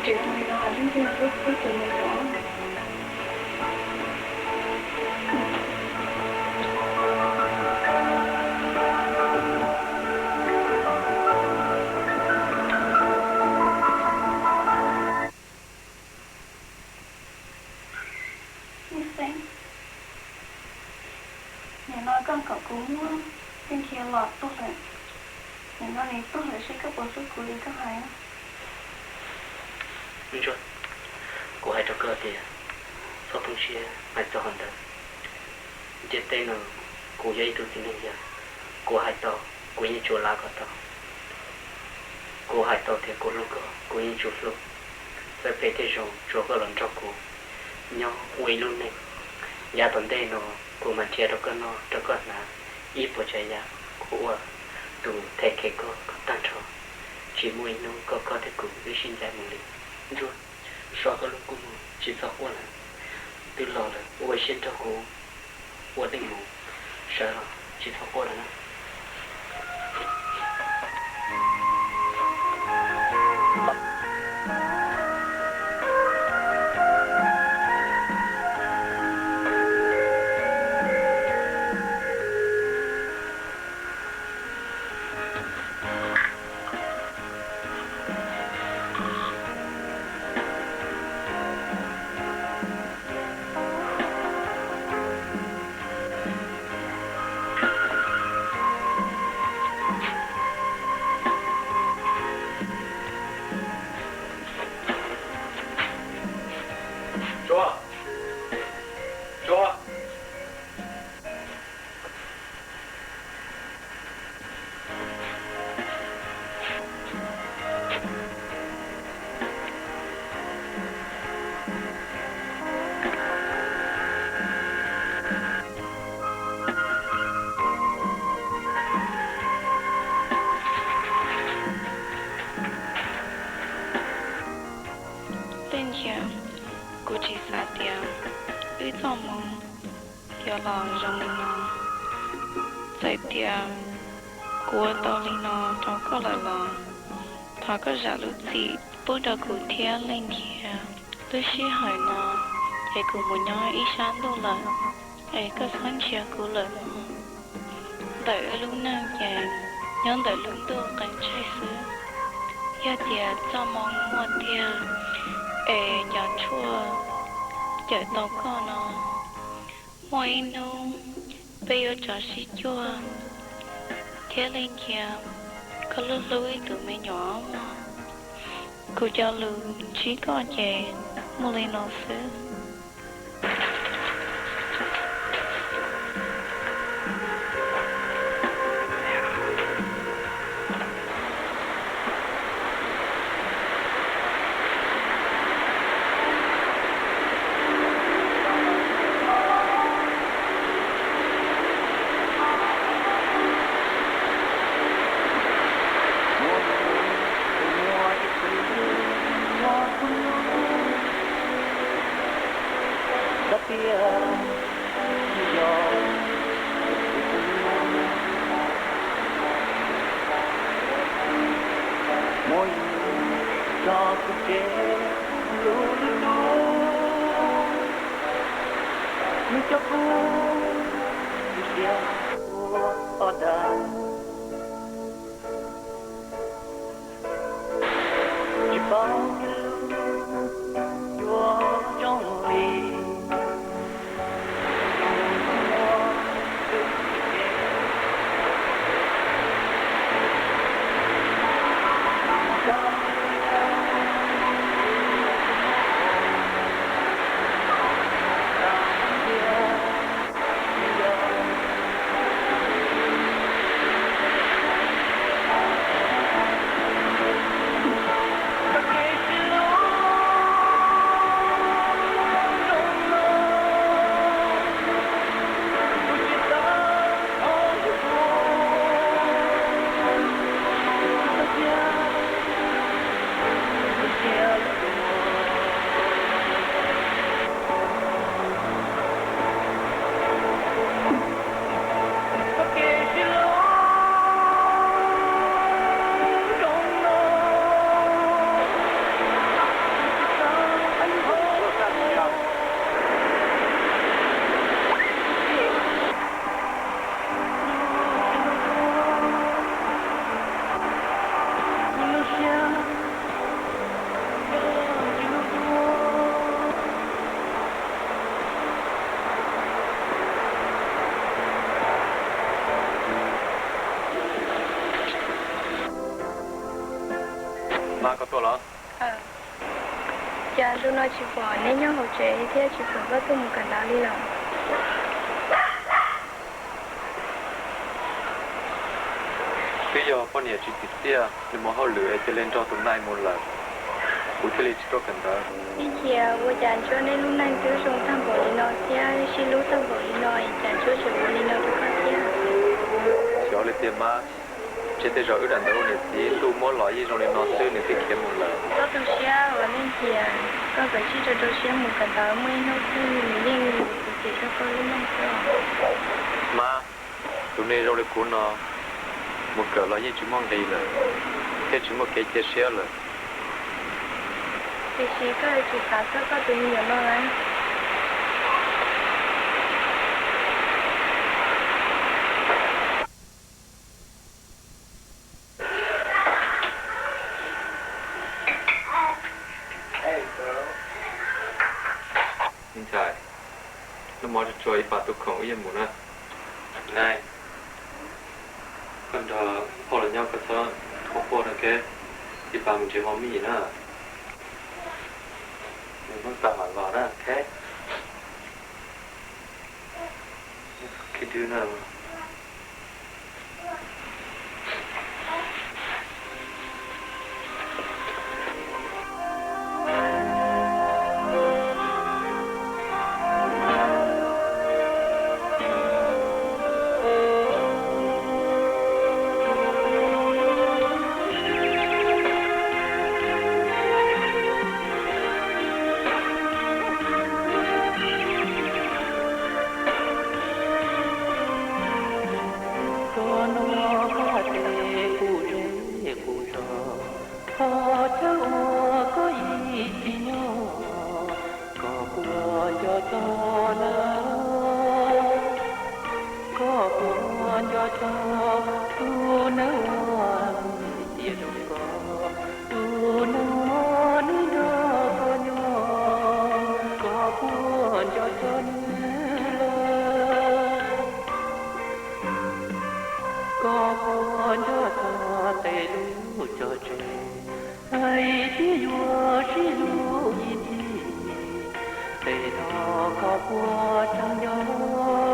chuyện này là chúng tôi rất rất từ mình đó. Nhà nói con cậu cũng bên kia lọt tốt rồi. Nhà nói này tốt rồi sẽ cấp bộ sức của đi các hai á. Đúng rồi. Cô hai cho cơ thì sau thông xe hai cho hòn đợt. Chết tên là cô dây tôi thì nên giờ. Cô hai to, cô như chùa lá có to. Cô hai to thì cô lúc có, cô như chùa lúc. Rồi về thế rồi, chùa có lần cho cô. Nhau quay luôn này. Nhà tuần đây nó cô mà chia được nó cho con là ít bộ chạy nhà của tụ thể cái có tăng trò chỉ mùi nó có thể cùng với sinh ra một lần rồi sau cái lúc cô chỉ sợ quá là từ lò là quay xin cho cô qua định ngủ sợ chỉ sợ quá là nó cô chỉ xa tiền ư cho mong giờ là trong nó tại tiền của tao đi nó trong có là thà có giả lúc gì bố đã cụ theo lên kia tôi sẽ hỏi nó để cụ một nhau ý sáng đâu là để có sáng chia cụ lợi nó đợi lúc nào nhà nhóm đợi lúc tôi cảnh trái xứ giờ tiền cho mong mua tiền nhà chua chợ tàu con nó mỗi nó bây giờ cho xí chua thế lên kia có lúc lưới từ mấy nhỏ mà cô cho lưu chỉ có chè mua lên nó xứ má có to lắm cha lúc nói chỉ bỏ nên nhau học trẻ thì chỉ bỏ có tôi một cái đá đi làm bây giờ con nhà chỉ tiết tia nhưng mà họ lựa cho lên cho tụi này một lần cụ thể chỉ có cần đó đi chia vô chán cho nên lúc này cứ dùng thằng bỏ đi nói chia xin lúc thằng bỏ đi nói chán cho chỉ bỏ đi nói được không chia cho lên tiền má trên thế giới đàn đâu này thì tu mỗi loại gì rồi lên nóซื้อnày thì kiếm một lần có tôi chia và nên chia có phải chỉ cho tôi chia một cái đó mới nó cứ liên thì cho con lúc này thôi má tụi này rồi lên cuốn nó một cỡ loại gì chúng mong đi là thế chúng một cái chia sẻ là thì chỉ có chỉ có tự nhiên nó đấy Anh trai nó mới chơi bà tụi khổng yên muốn à này còn đó họ là nhau cái sao họ bỏ được cái thì bà mình chơi hoa mì nữa mình vẫn tạm hẳn vào đó thế cái đứa nào có qua trong gió